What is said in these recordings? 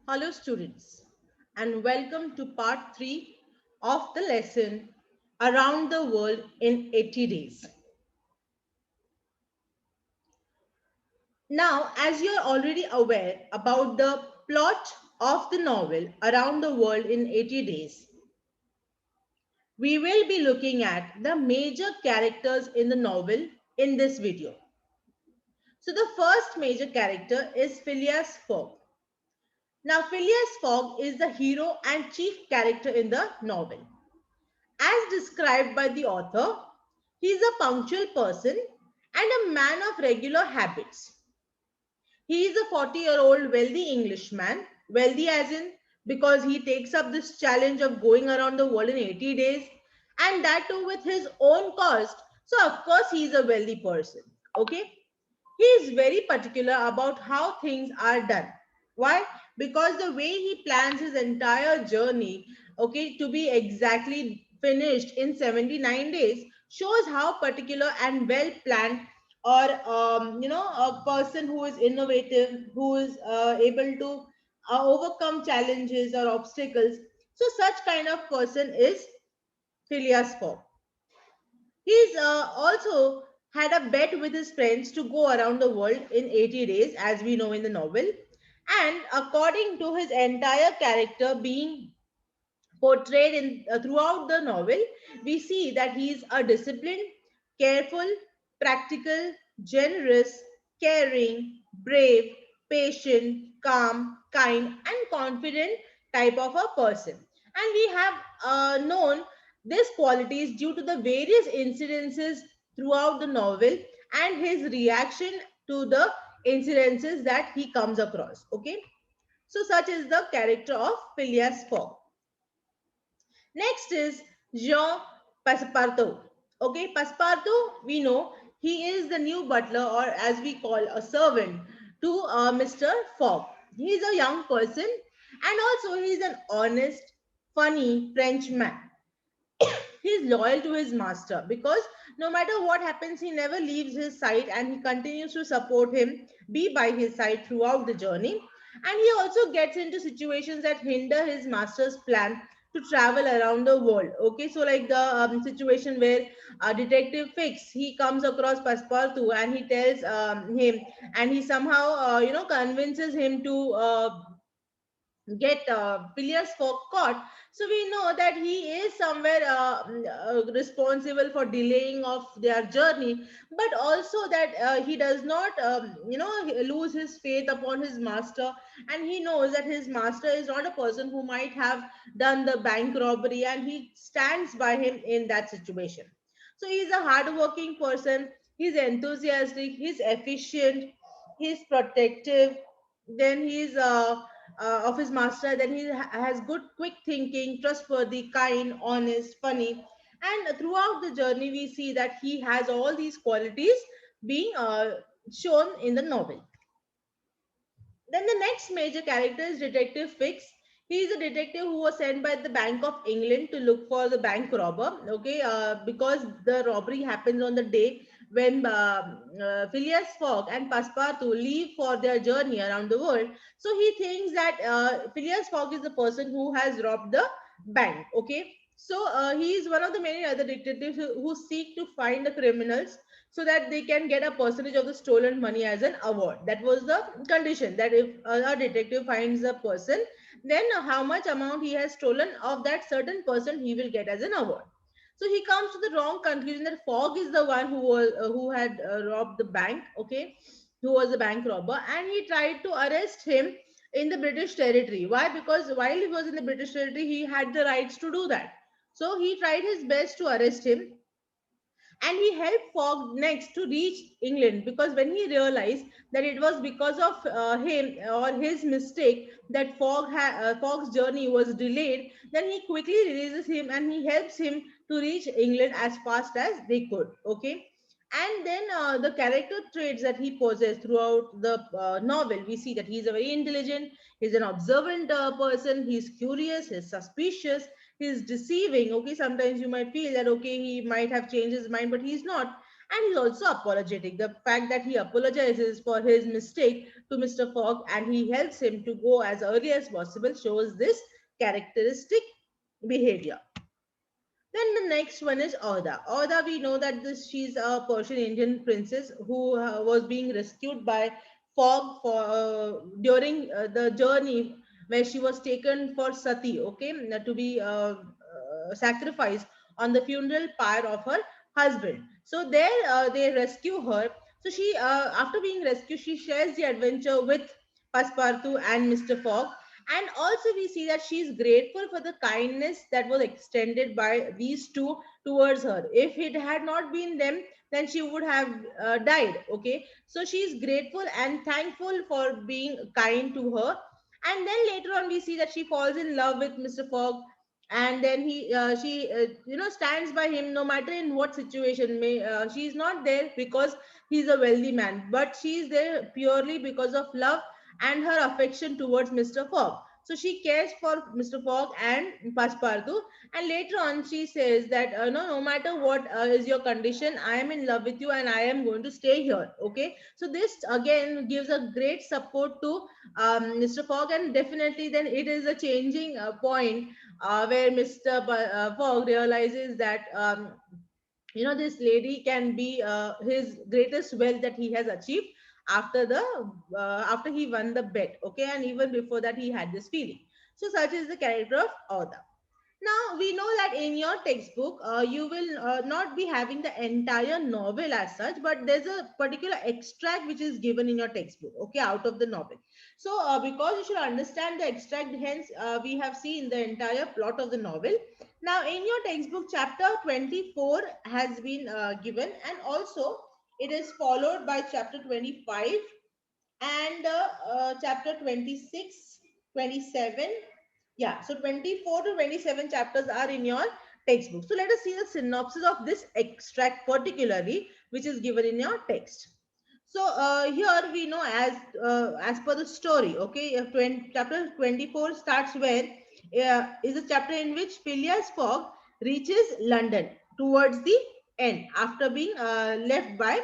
Hello, students, and welcome to part 3 of the lesson Around the World in 80 Days. Now, as you are already aware about the plot of the novel Around the World in 80 Days, we will be looking at the major characters in the novel in this video. So, the first major character is Phileas Fogg. Now, Phileas Fogg is the hero and chief character in the novel. As described by the author, he is a punctual person and a man of regular habits. He is a 40-year-old wealthy Englishman, wealthy as in because he takes up this challenge of going around the world in 80 days, and that too with his own cost. So, of course, he is a wealthy person. Okay. He is very particular about how things are done. Why? Because the way he plans his entire journey, okay, to be exactly finished in 79 days shows how particular and well planned or a person who is innovative, who is able to overcome challenges or obstacles. So such kind of person is Phileas Fogg. He's also had a bet with his friends to go around the world in 80 days, as we know in the novel. And according to his entire character being portrayed in throughout the novel, we see that he is a disciplined, careful, practical, generous, caring, brave, patient, calm, kind, and confident type of a person. And we have known these qualities due to the various incidences throughout the novel and his reaction to the incidences that he comes across. Okay, so such is the character of Phileas Fogg. Next is Jean Passepartout. Okay, Passepartout, we know he is the new butler, or as we call a servant to Mr. Fogg. He is a young person and also he is an honest, funny French man. He's loyal to his master because no matter what happens, he never leaves his side and he continues to support him, be by his side throughout the journey. And he also gets into situations that hinder his master's plan to travel around the world. Okay, so like the situation where Detective Fix he comes across Passepartout and he tells him, and he somehow convinces him to get Phileas Fogg caught. So we know that he is somewhere responsible for delaying of their journey, but also that he does not, lose his faith upon his master, and he knows that his master is not a person who might have done the bank robbery, and he stands by him in that situation. So he's a hardworking person. He's enthusiastic. He's efficient. He's protective. Then he's of his master. Then he has good, quick thinking, trustworthy, kind, honest, funny. And throughout the journey, we see that he has all these qualities being shown in the novel. Then the next major character is Detective Fix. He is a detective who was sent by the Bank of England to look for the bank robber. Okay, because the robbery happens on the day when Phileas Fogg and Passepartout leave for their journey around the world. So he thinks that Phileas Fogg is the person who has robbed the bank. Okay, so he is one of the many other detectives who seek to find the criminals so that they can get a percentage of the stolen money as an award. That was the condition, that if a detective finds a person, then how much amount he has stolen of that certain person he will get as an award. So he comes to the wrong conclusion that Fogg is the one who had robbed the bank. Okay, who was a bank robber, and he tried to arrest him in the British territory. Why? Because while he was in the British territory, he had the rights to do that. So he tried his best to arrest him, and he helped Fogg next to reach England, because when he realized that it was because of him or his mistake that Fogg's journey was delayed, then he quickly releases him and he helps him to reach England as fast as they could. Okay. And then the character traits that he possessed throughout the novel, we see that he's a very intelligent, he's an observant person, he's curious, he's suspicious, he's deceiving. Okay, sometimes you might feel that okay, he might have changed his mind, but he's not. And he's also apologetic. The fact that he apologizes for his mistake to Mr. Fogg and he helps him to go as early as possible shows this characteristic behavior. Then the next one is Orda. Orda, we know that she's a Persian Indian princess who was being rescued by Fogg for during the journey where she was taken for Sati, okay, to be sacrificed on the funeral pyre of her husband. So there they rescue her. So she, after being rescued, she shares the adventure with Passepartout and Mr. Fogg, and also we see that she is grateful for the kindness that was extended by these two towards her. If it had not been them, then she would have died. Okay, so she is grateful and thankful for being kind to her. And then later on we see that she falls in love with Mr. Fogg, and then he she stands by him no matter in what situation. She is not there because he's a wealthy man, but she is there purely because of love and her affection towards Mr. Fogg. So she cares for Mr. Fogg and Passepartout, and later on she says that no, no matter what is your condition, I am in love with you and I am going to stay here. Okay, so this again gives a great support to Mr. Fogg, and definitely then it is a changing point where Mr. Fogg realizes that this lady can be his greatest wealth that he has achieved after the after he won the bet. Okay, and even before that he had this feeling. So such is the character of Oda. Now, we know that in your textbook, you will not be having the entire novel as such, but there's a particular extract which is given in your textbook, okay, out of the novel. So, because you should understand the extract, hence, we have seen the entire plot of the novel. Now, in your textbook, chapter 24 has been given, and also it is followed by chapter 25 and chapter 26, 27. Yeah, so 24 to 27 chapters are in your textbook. So let us see the synopsis of this extract particularly, which is given in your text. So here we know as per the story, okay, chapter 24 starts where is a chapter in which Phileas Fogg reaches London towards the end after being left by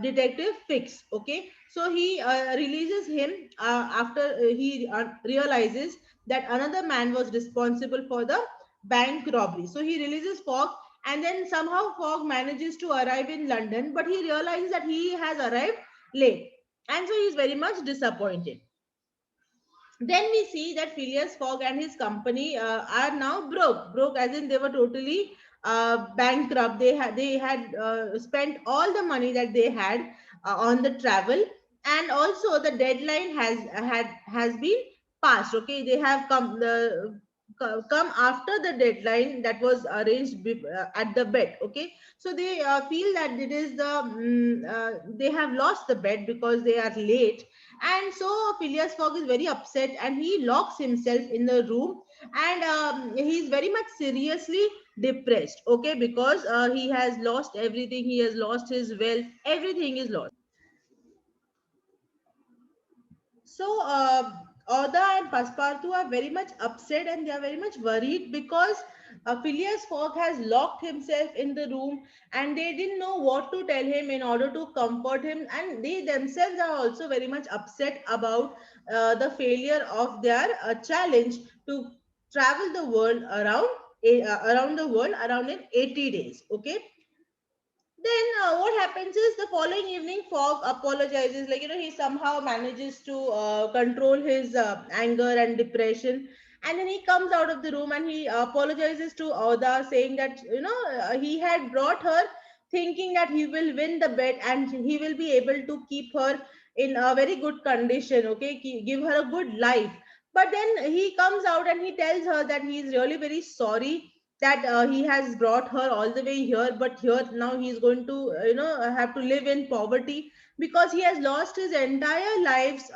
Detective Fix. Okay, so he releases him after he realizes that another man was responsible for the bank robbery. So he releases Fogg, and then somehow Fogg manages to arrive in London, but he realizes that he has arrived late, and so he is very much disappointed. Then we see that Phileas Fogg and his company are now broke as in they were totally bankrupt. They had spent all the money that they had on the travel, and also the deadline has been passed. Okay, they have come after the deadline that was arranged at the bet. Okay, so they feel that it is they have lost the bet because they are late, and so Phileas Fogg is very upset and he locks himself in the room, and he's very much seriously depressed. Okay, because he has lost everything, he has lost his wealth, everything is lost. So, Oda and Passepartout are very much upset and they are very much worried because Phileas Fogg has locked himself in the room and they didn't know what to tell him in order to comfort him. And they themselves are also very much upset about the failure of their challenge to travel the world around the world around in 80 days. Okay, then what happens is the following evening, Fogg apologizes. Like, he somehow manages to control his anger and depression. And then he comes out of the room and he apologizes to Oda, saying that, he had brought her thinking that he will win the bet and he will be able to keep her in a very good condition, okay, give her a good life. But then he comes out and he tells her that he is really very sorry that he has brought her all the way here, but here now he's going to have to live in poverty because he has lost his entire life's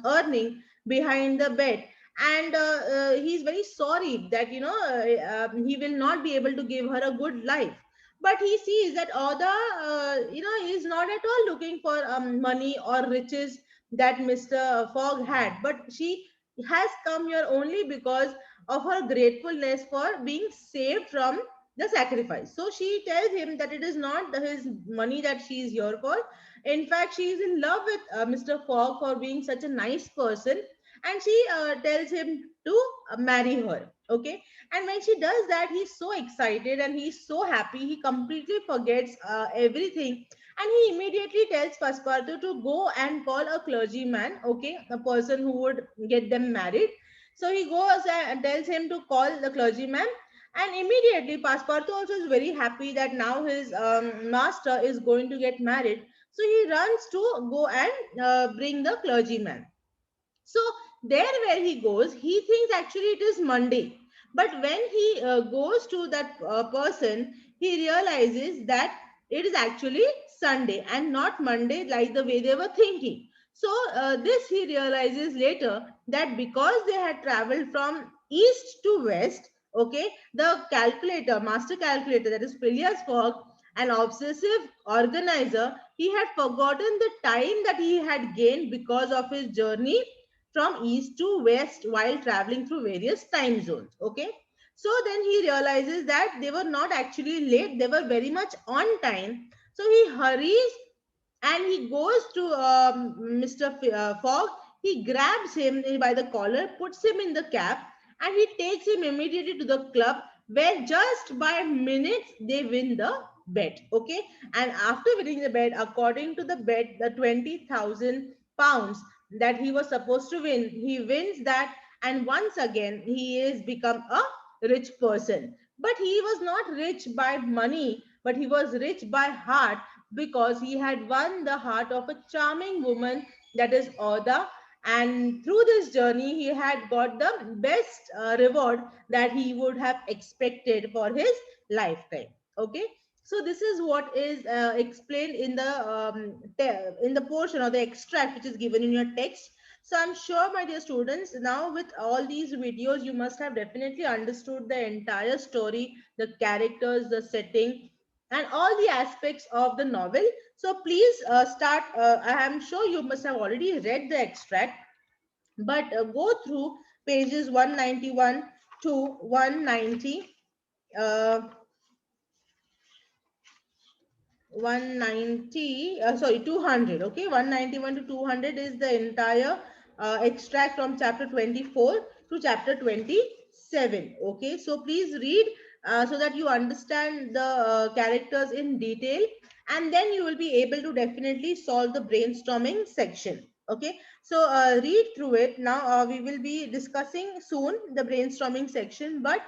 earning behind the bed. And he's very sorry that he will not be able to give her a good life. But he sees that Oda is not at all looking for money or riches that Mr. Fogg had, but she has come here only because of her gratefulness for being saved from the sacrifice. So she tells him that it is not his money that she is here for. In fact, she is in love with Mr. Fogg for being such a nice person, and she tells him to marry her. Okay, and when she does that, he's so excited and he's so happy. He completely forgets everything, and he immediately tells Passepartout to go and call a clergyman. Okay, a person who would get them married. So he goes and tells him to call the clergyman, and immediately Passepartout also is very happy that now his master is going to get married. So he runs to go and bring the clergyman. So there where he goes, he thinks actually it is Monday. But when he goes to that person, he realizes that it is actually Sunday and not Monday like the way they were thinking. So this he realizes later that because they had traveled from east to west, okay, the calculator, master calculator, that is Phileas Fogg, an obsessive organizer, he had forgotten the time that he had gained because of his journey from east to west while traveling through various time zones. Okay. So then he realizes that they were not actually late, they were very much on time. So he hurries and he goes to Mr. Fogg. He grabs him by the collar, puts him in the cab, and he takes him immediately to the club where just by minutes they win the bet. Okay, and after winning the bet, according to the bet, the 20,000 pounds that he was supposed to win, he wins that, and once again he is become a rich person. But he was not rich by money, but he was rich by heart because he had won the heart of a charming woman, that is Oda. And through this journey, he had got the best reward that he would have expected for his lifetime. Okay, so this is what is explained in the in the portion or the extract which is given in your text. So I'm sure, my dear students, now with all these videos, you must have definitely understood the entire story, the characters, the setting, and all the aspects of the novel. So please start. I am sure you must have already read the extract, but go through pages 191 to 190. Uh, 190 sorry 200. Okay, 191 to 200 is the entire extract from chapter 24 to chapter 27. Okay, so please read so that you understand the characters in detail, and then you will be able to definitely solve the brainstorming section. Okay, so read through it. Now we will be discussing soon the brainstorming section, but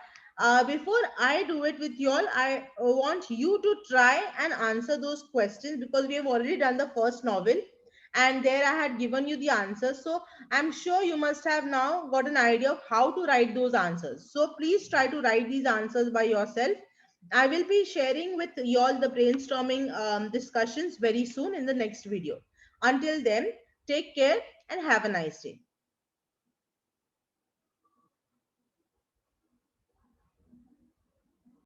before I do it with you all, I want you to try and answer those questions because we have already done the first novel and there I had given you the answers. So I'm sure you must have now got an idea of how to write those answers. So please try to write these answers by yourself. I will be sharing with you all the brainstorming discussions very soon in the next video. Until then, take care and have a nice day.